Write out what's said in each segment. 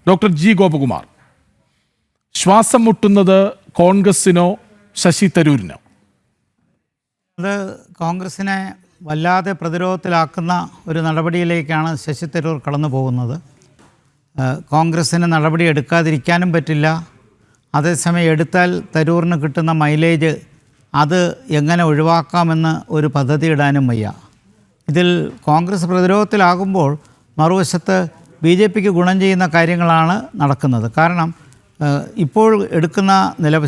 Doctor G Gopakumar, ശ്വാസം മുട്ടുന്നത് കോൺഗ്രസിനോ ശശി തരൂരിനോ? അത് കോൺഗ്രസിനെ വല്ലാതെ പ്രതിരോധത്തിലാക്കുന്ന ഒരു നടപടിയിലേക്കാണ് ശശി തരൂർ കടന്നു പോകുന്നത്. കോൺഗ്രസ്സിന് നടപടി എടുക്കാതിരിക്കാനും പറ്റില്ല. അതേസമയം എടുത്താൽ തരൂറിന് കിട്ടുന്ന മൈലേജ് അത് എങ്ങനെ ഒഴിവാക്കാമെന്ന് ഒരു പദ്ധതി ഇടാനും വയ്യ. ഇതിൽ കോൺഗ്രസ് പ്രതിരോധത്തിലാകുമ്പോൾ മറുവശത്ത് BJPക്ക് ഗുണം ചെയ്യുന്ന കാര്യങ്ങളാണ് നടക്കുന്നത്. കാരണം ഇപ്പോൾ എടുക്കുന്ന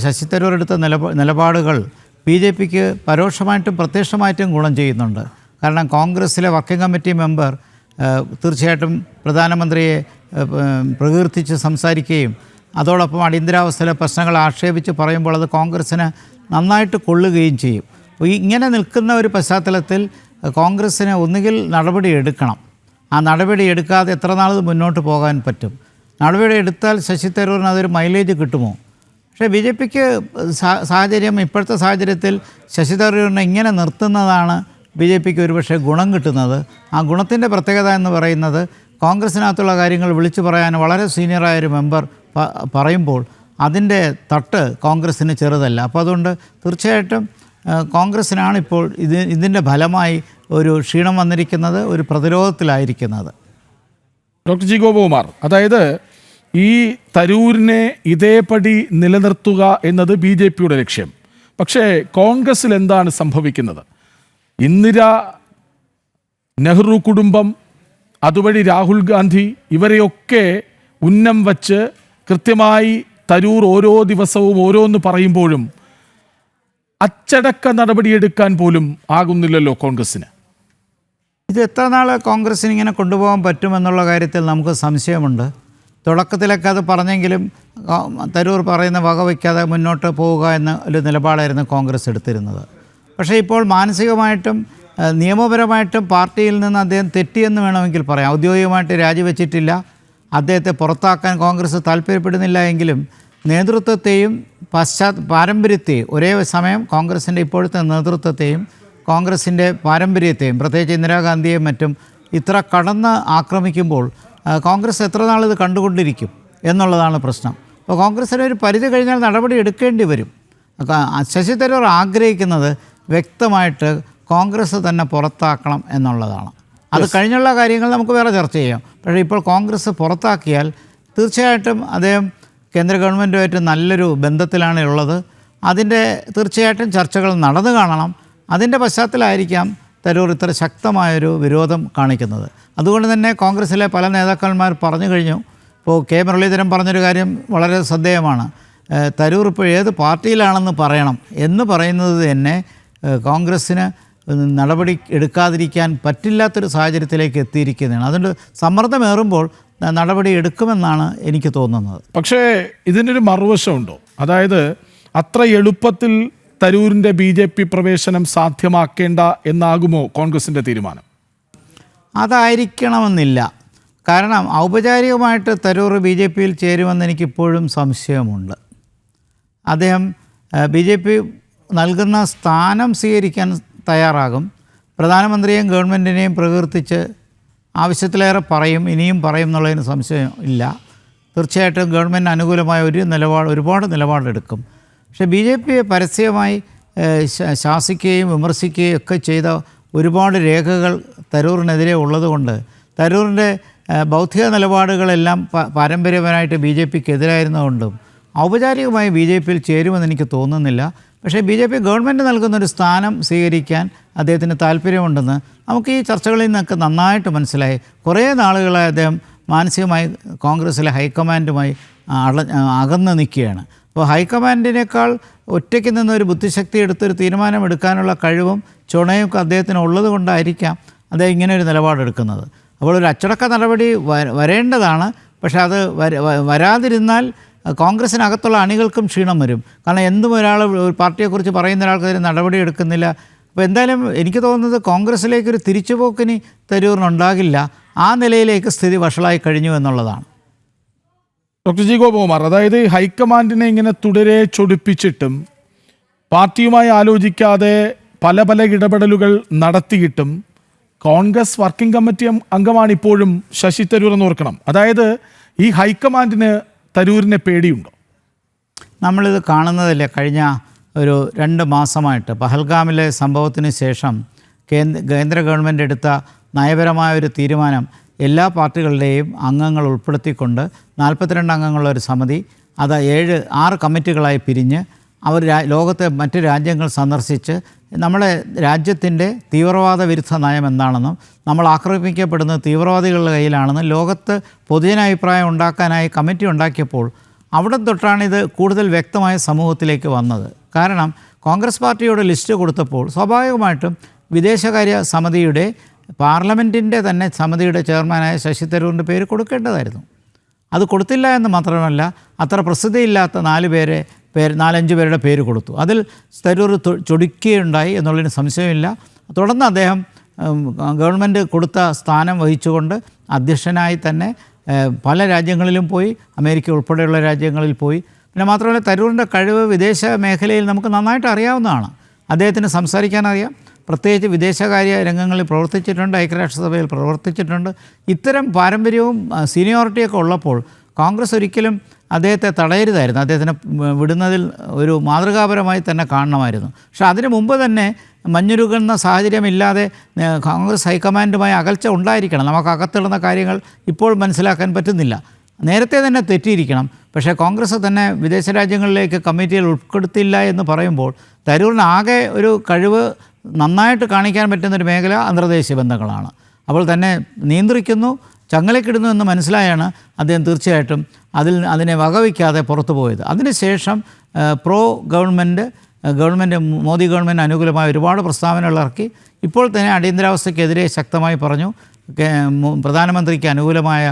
ശശി തരൂർ എടുത്ത നിലപാടുകൾ BJPക്ക് പരോക്ഷമായിട്ടും പ്രത്യക്ഷമായിട്ടും ഗുണം ചെയ്യുന്നുണ്ട്. കാരണം കോൺഗ്രസ്സിലെ വർക്കിംഗ് കമ്മിറ്റി മെമ്പർ തീർച്ചയായിട്ടും പ്രധാനമന്ത്രിയെ പ്രകീർത്തിച്ച് സംസാരിക്കുകയും അതോടൊപ്പം അടിയന്തരാവസ്ഥയിലെ പ്രശ്നങ്ങൾ ആക്ഷേപിച്ച് പറയുമ്പോൾ അത് കോൺഗ്രസ്സിന് നന്നായിട്ട് കൊള്ളുകയും ചെയ്യും. ഇങ്ങനെ നിൽക്കുന്ന ഒരു പശ്ചാത്തലത്തിൽ കോൺഗ്രസ്സിന് ഒന്നുകിൽ നടപടി എടുക്കണം. ആ നടപടി എടുക്കാതെ എത്ര നാൾ മുന്നോട്ട് പോകാൻ പറ്റും? നടപടി എടുത്താൽ ശശി തരൂരിന് അതൊരു മൈലേജ് കിട്ടുമോ? പക്ഷേ BJPക്ക് സാഹചര്യം, ഇപ്പോഴത്തെ സാഹചര്യത്തിൽ ശശി തരൂരിനെ ഇങ്ങനെ നിർത്തുന്നതാണ് BJPക്ക് ഒരുപക്ഷെ ഗുണം കിട്ടുന്നത്. ആ ഗുണത്തിൻ്റെ പ്രത്യേകത എന്ന് പറയുന്നത് കോൺഗ്രസ്സിനകത്തുള്ള കാര്യങ്ങൾ വിളിച്ചു പറയാൻ വളരെ സീനിയറായൊരു മെമ്പർ പറയുമ്പോൾ അതിൻ്റെ തട്ട് കോൺഗ്രസ്സിന് ചെറുതല്ല. അപ്പോൾ അതുകൊണ്ട് തീർച്ചയായിട്ടും കോൺഗ്രസ്സിനാണ് ഇപ്പോൾ ഇതിൻ്റെ ഫലമായി ഒരു ക്ഷീണം വന്നിരിക്കുന്നത്, ഒരു പ്രതിരോധത്തിലായിരിക്കുന്നത്. ഡോക്ടർ ജി ഗോപകുമാർ, അതായത് ഈ തരൂരിനെ ഇതേപടി നിലനിർത്തുക എന്നത് BJPയുടെ ലക്ഷ്യം. പക്ഷേ കോൺഗ്രസ്സിൽ എന്താണ് സംഭവിക്കുന്നത്? ഇന്ദിര, നെഹ്റു കുടുംബം, അതുവഴി രാഹുൽ ഗാന്ധി, ഇവരെയൊക്കെ ഉന്നം വച്ച് കൃത്യമായി തരൂർ ഓരോ ദിവസവും ഓരോന്ന് പറയുമ്പോഴും അച്ചടക്ക നടപടിയെടുക്കാൻ പോലും ആകുന്നില്ലല്ലോ കോൺഗ്രസ്സിന്. ഇത് എത്ര നാൾ കോൺഗ്രസ്സിന് ഇങ്ങനെ കൊണ്ടുപോകാൻ പറ്റുമെന്നുള്ള കാര്യത്തിൽ നമുക്ക് സംശയമുണ്ട്. തുടക്കത്തിലൊക്കെ അത് പറഞ്ഞെങ്കിലും തരൂർ പറയുന്ന വകവയ്ക്കാതെ മുന്നോട്ട് പോവുക എന്ന ഒരു നിലപാടായിരുന്നു കോൺഗ്രസ് എടുത്തിരുന്നത്. പക്ഷേ ഇപ്പോൾ മാനസികമായിട്ടും നിയമപരമായിട്ടും പാർട്ടിയിൽ നിന്ന് അദ്ദേഹം തെറ്റിയെന്ന് വേണമെങ്കിൽ പറയാം. ഔദ്യോഗികമായിട്ട് രാജിവെച്ചിട്ടില്ല. അദ്ദേഹത്തെ പുറത്താക്കാൻ കോൺഗ്രസ് താല്പര്യപ്പെടുന്നില്ല എങ്കിലും നേതൃത്വത്തെയും പാരമ്പര്യത്തെയും ഒരേ സമയം കോൺഗ്രസിൻ്റെ ഇപ്പോഴത്തെ നേതൃത്വത്തെയും കോൺഗ്രസിൻ്റെ പാരമ്പര്യത്തെയും പ്രത്യേകിച്ച് ഇന്ദിരാഗാന്ധിയെയും മറ്റും ഇത്ര കടന്ന് ആക്രമിക്കുമ്പോൾ കോൺഗ്രസ് എത്ര നാൾ ഇത് കണ്ടുകൊണ്ടിരിക്കും എന്നുള്ളതാണ് പ്രശ്നം. അപ്പോൾ കോൺഗ്രസ്സിന് ഒരു പരിധി കഴിഞ്ഞാൽ നടപടി എടുക്കേണ്ടി വരും. ശശി തരൂർ ആഗ്രഹിക്കുന്നത് വ്യക്തമായിട്ട് കോൺഗ്രസ് തന്നെ പുറത്താക്കണം എന്നുള്ളതാണ്. അത് കഴിഞ്ഞുള്ള കാര്യങ്ങൾ നമുക്ക് വേറെ ചർച്ച ചെയ്യാം. പക്ഷേ ഇപ്പോൾ കോൺഗ്രസ് പുറത്താക്കിയാൽ തീർച്ചയായിട്ടും അദ്ദേഹം കേന്ദ്ര ഗവൺമെൻറ്റുമായിട്ട് നല്ലൊരു ബന്ധത്തിലാണ് ഉള്ളത്. അതിൻ്റെ തീർച്ചയായിട്ടും ചർച്ചകൾ നടന്നു കാണണം. അതിൻ്റെ പശ്ചാത്തലമായിരിക്കാം തരൂർ ഇത്ര ശക്തമായൊരു വിരോധം കാണിക്കുന്നത്. അതുകൊണ്ട് തന്നെ കോൺഗ്രസ്സിലെ പല നേതാക്കന്മാർ പറഞ്ഞു കഴിഞ്ഞു. ഇപ്പോൾ കെ മുരളീധരൻ പറഞ്ഞൊരു കാര്യം വളരെ ശ്രദ്ധേയമാണ്. തരൂർ ഇപ്പോൾ ഏത് പാർട്ടിയിലാണെന്ന് പറയണം എന്ന് പറയുന്നത് തന്നെ കോൺഗ്രസ്സിന് നടപടി എടുക്കാതിരിക്കാൻ പറ്റില്ലാത്തൊരു സാഹചര്യത്തിലേക്ക് എത്തിയിരിക്കുന്നതാണ്. അതുകൊണ്ട് സമ്മർദ്ദമേറുമ്പോൾ നടപടി എടുക്കുമെന്നാണ് എനിക്ക് തോന്നുന്നത്. പക്ഷേ ഇതിനൊരു മറുവശമുണ്ടോ? അതായത് അത്ര എളുപ്പത്തിൽ തരൂരിൻ്റെ BJP പ്രവേശനം സാധ്യമാക്കേണ്ട എന്നാകുമോ കോൺഗ്രസിൻ്റെ തീരുമാനം? അതായിരിക്കണമെന്നില്ല. കാരണം ഔപചാരികമായിട്ട് തരൂർ BJPയിൽ ചേരുമെന്ന് എനിക്കിപ്പോഴും സംശയമുണ്ട്. അദ്ദേഹം BJP നൽകുന്ന സ്ഥാനം സ്വീകരിക്കാൻ തയ്യാറാകും. പ്രധാനമന്ത്രിയെയും ഗവൺമെൻറ്റിനെയും പ്രകീർത്തിച്ച് ആവശ്യത്തിലേറെ പറയും, ഇനിയും പറയും എന്നുള്ളതിന് സംശയം ഇല്ല. തീർച്ചയായിട്ടും ഗവൺമെൻറ്റിന് അനുകൂലമായ ഒരുപാട് നിലപാടെടുക്കും. പക്ഷേ BJPയെ പരസ്യമായി ശാസിക്കുകയും വിമർശിക്കുകയും ഒക്കെ ചെയ്ത ഒരുപാട് രേഖകൾ തരൂറിനെതിരെ ഉള്ളതുകൊണ്ട് തരൂറിൻ്റെ ബൗദ്ധിക നിലപാടുകളെല്ലാം പാരമ്പര്യപരമായിട്ട് BJPക്ക് എതിരായിരുന്നതുകൊണ്ടും ഔപചാരികമായി BJPയിൽ ചേരുമെന്ന് എനിക്ക് തോന്നുന്നില്ല. പക്ഷേ BJP ഗവൺമെൻറ് നൽകുന്നൊരു സ്ഥാനം സ്വീകരിക്കാൻ അദ്ദേഹത്തിന് താല്പര്യമുണ്ടെന്ന് നമുക്ക് ഈ ചർച്ചകളിൽ നിന്നൊക്കെ നന്നായിട്ട് മനസ്സിലായി. കുറേ നാളുകളായി അദ്ദേഹം മാനസികമായി കോൺഗ്രസ്സിലെ ഹൈക്കമാൻഡുമായി അകന്ന് നിൽക്കുകയാണ്. അപ്പോൾ ഹൈക്കമാൻഡിനേക്കാൾ ഒറ്റയ്ക്ക് നിന്നൊരു ബുദ്ധിശക്തി എടുത്തൊരു തീരുമാനമെടുക്കാനുള്ള കഴിവും ചുണയും അദ്ദേഹത്തിന് ഉള്ളത് കൊണ്ടായിരിക്കാം അദ്ദേഹം ഇങ്ങനെ ഒരു നിലപാടെടുക്കുന്നത്. അപ്പോൾ ഒരു അച്ചടക്ക നടപടി വരേണ്ടതാണ്. പക്ഷേ അത് വരാതിരുന്നാൽ കോൺഗ്രസ്സിനകത്തുള്ള അണികൾക്കും ക്ഷീണം വരും. കാരണം എന്തും ഒരു പാർട്ടിയെക്കുറിച്ച് പറയുന്ന ഒരാൾക്കെതിരെ നടപടി എടുക്കുന്നില്ല. അപ്പോൾ എന്തായാലും എനിക്ക് തോന്നുന്നത് കോൺഗ്രസ്സിലേക്കൊരു തിരിച്ചുപോക്കിന് തരൂറിനുണ്ടാകില്ല. ആ നിലയിലേക്ക് സ്ഥിതി വഷളായി കഴിഞ്ഞു എന്നുള്ളതാണ്. ഡോക്ടർ ജി ഗോപകുമാർ, അതായത് ഹൈക്കമാൻഡിനെ ഇങ്ങനെ തുടരെ ചൊടിപ്പിച്ചിട്ടും പാർട്ടിയുമായി ആലോചിക്കാതെ പല ഇടപെടലുകൾ നടത്തിയിട്ടും കോൺഗ്രസ് വർക്കിംഗ് കമ്മിറ്റി അംഗമാണ് ഇപ്പോഴും ശശി തരൂർ എന്ന് ഓർക്കണം. അതായത് ഈ ഹൈക്കമാൻഡിന് തരൂരിനെ പേടിയുണ്ടോ? നമ്മളിത് കാണുന്നതല്ലേ, കഴിഞ്ഞ ഒരു 2 മാസമായിട്ട് പഹൽഗാമിലെ സംഭവത്തിന് ശേഷം കേന്ദ്ര ഗവൺമെൻറ് എടുത്ത നയപരമായ ഒരു തീരുമാനം എല്ലാ പാർട്ടികളുടെയും അംഗങ്ങൾ ഉൾപ്പെടുത്തിക്കൊണ്ട് 42 അംഗങ്ങളുള്ള ഒരു സമിതി അത് 6 കമ്മിറ്റികളായി പിരിഞ്ഞ് അവർ ലോകത്തെ മറ്റ് രാജ്യങ്ങൾ സന്ദർശിച്ച് നമ്മുടെ രാജ്യത്തിൻ്റെ തീവ്രവാദ വിരുദ്ധ നയം എന്താണെന്നും നമ്മൾ ആക്രമിക്കപ്പെടുന്നത് തീവ്രവാദികളുടെ കയ്യിലാണെന്നും ലോകത്ത് പൊതുജനാഭിപ്രായം ഉണ്ടാക്കാനായി കമ്മിറ്റി ഉണ്ടാക്കിയപ്പോൾ അവിടെ തൊട്ടാണ് ഇത് കൂടുതൽ വ്യക്തമായ സമൂഹത്തിലേക്ക് വന്നത്. കാരണം കോൺഗ്രസ് പാർട്ടിയോട് ലിസ്റ്റ് കൊടുത്തപ്പോൾ സ്വാഭാവികമായിട്ടും വിദേശകാര്യ സമിതിയുടെ പാർലമെൻറ്റിൻ്റെ തന്നെ സമിതിയുടെ ചെയർമാനായ ശശി തരൂരിൻ്റെ പേര് കൊടുക്കേണ്ടതായിരുന്നു. അത് കൊടുത്തില്ല എന്ന് മാത്രമല്ല, അത്ര പ്രസിദ്ധിയില്ലാത്ത 4-5 പേരുടെ പേര് കൊടുത്തു. അതിൽ തരൂർ ചൊടിക്കുകയുണ്ടായി എന്നുള്ളതിന് സംശയമില്ല. തുടർന്ന് അദ്ദേഹം ഗവൺമെൻറ് കൊടുത്ത സ്ഥാനം വഹിച്ചുകൊണ്ട് അധ്യക്ഷനായി തന്നെ പല രാജ്യങ്ങളിലും പോയി, അമേരിക്ക ഉൾപ്പെടെയുള്ള രാജ്യങ്ങളിൽ പോയി. പിന്നെ മാത്രമല്ല, തരൂരിൻ്റെ കഴിവ് വിദേശ മേഖലയിൽ നമുക്ക് നന്നായിട്ട് അറിയാവുന്നതാണ്. അദ്ദേഹത്തിന് സംസാരിക്കാൻ അറിയാം, പ്രത്യേകിച്ച് വിദേശകാര്യ രംഗങ്ങളിൽ പ്രവർത്തിച്ചിട്ടുണ്ട്, ഐക്യരാഷ്ട്രസഭയിൽ പ്രവർത്തിച്ചിട്ടുണ്ട്. ഇത്തരം പാരമ്പര്യവും സീനിയോറിറ്റിയൊക്കെ ഉള്ളപ്പോൾ കോൺഗ്രസ് ഒരിക്കലും അദ്ദേഹത്തെ തടയരുതായിരുന്നു. അദ്ദേഹത്തിനെ വിടുന്നതിൽ ഒരു മാതൃകാപരമായി തന്നെ കാണണമായിരുന്നു. പക്ഷേ അതിനു മുമ്പ് തന്നെ മഞ്ഞുരുകുന്ന സാഹചര്യമില്ലാതെ കോൺഗ്രസ് ഹൈക്കമാൻഡുമായി അകൽച്ച ഉണ്ടായിരിക്കണം. നമുക്ക് അകത്തിടുന്ന കാര്യങ്ങൾ ഇപ്പോൾ മനസ്സിലാക്കാൻ പറ്റുന്നില്ല. നേരത്തെ തന്നെ തെറ്റിയിരിക്കണം. പക്ഷേ കോൺഗ്രസ് തന്നെ വിദേശ രാജ്യങ്ങളിലേക്ക് കമ്മിറ്റിയിൽ ഉൾപ്പെടുത്തില്ല എന്ന് പറയുമ്പോൾ തരൂരിന് ആകെ ഒരു കഴിവ് നന്നായിട്ട് കാണിക്കാൻ പറ്റുന്നൊരു മേഖല അന്തർദേശീയ ബന്ധങ്ങളാണ്. അപ്പോൾ തന്നെ നിയന്ത്രിക്കുന്നു, ചങ്ങലക്കിടുന്നു എന്ന് മനസ്സിലായാണ് അദ്ദേഹം തീർച്ചയായിട്ടും അതിനെ വകവയ്ക്കാതെ പുറത്തു പോയത്. അതിനുശേഷം ഗവൺമെൻറ് മോദി ഗവൺമെൻറ് അനുകൂലമായ ഒരുപാട് പ്രസ്താവനകൾ ഇറക്കി. ഇപ്പോൾ തന്നെ അടിയന്തരാവസ്ഥയ്ക്കെതിരെ ശക്തമായി പറഞ്ഞു. പ്രധാനമന്ത്രിക്ക് അനുകൂലമായ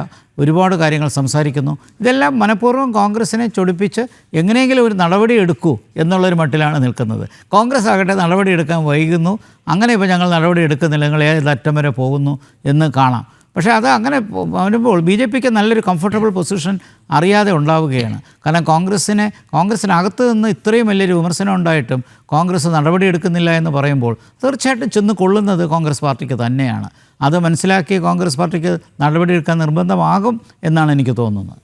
ഒരുപാട് കാര്യങ്ങൾ സംസാരിക്കുന്നു. ഇതെല്ലാം മനഃപൂർവ്വം കോൺഗ്രസിനെ ചൊടിപ്പിച്ച് എങ്ങനെയെങ്കിലും ഒരു നടപടി എടുക്കൂ എന്നുള്ളൊരു മട്ടിലാണ് നിൽക്കുന്നത്. കോൺഗ്രസ് ആകട്ടെ നടപടി എടുക്കാൻ വൈകുന്നു. അങ്ങനെ ഇപ്പോൾ ഞങ്ങൾ നടപടി എടുക്കുന്നില്ല, നിങ്ങൾ ഏതറ്റം വരെ പോകുന്നു എന്ന് കാണാം. പക്ഷേ അത് അങ്ങനെ വരുമ്പോൾ BJPക്ക് നല്ലൊരു കംഫർട്ടബിൾ പൊസിഷൻ അറിയാതെ ഉണ്ടാവുകയാണ്. കാരണം കോൺഗ്രസിനകത്ത് നിന്ന് ഇത്രയും വലിയൊരു വിമർശനം ഉണ്ടായിട്ടും കോൺഗ്രസ് നടപടി എടുക്കുന്നില്ല എന്ന് പറയുമ്പോൾ തീർച്ചയായിട്ടും ചെന്ന് കൊള്ളുന്നത് കോൺഗ്രസ് പാർട്ടിക്ക് തന്നെയാണ്. അത് മനസ്സിലാക്കി കോൺഗ്രസ് പാർട്ടിക്ക് നടപടിയെടുക്കാൻ നിർബന്ധമാകും എന്നാണ് എനിക്ക് തോന്നുന്നത്.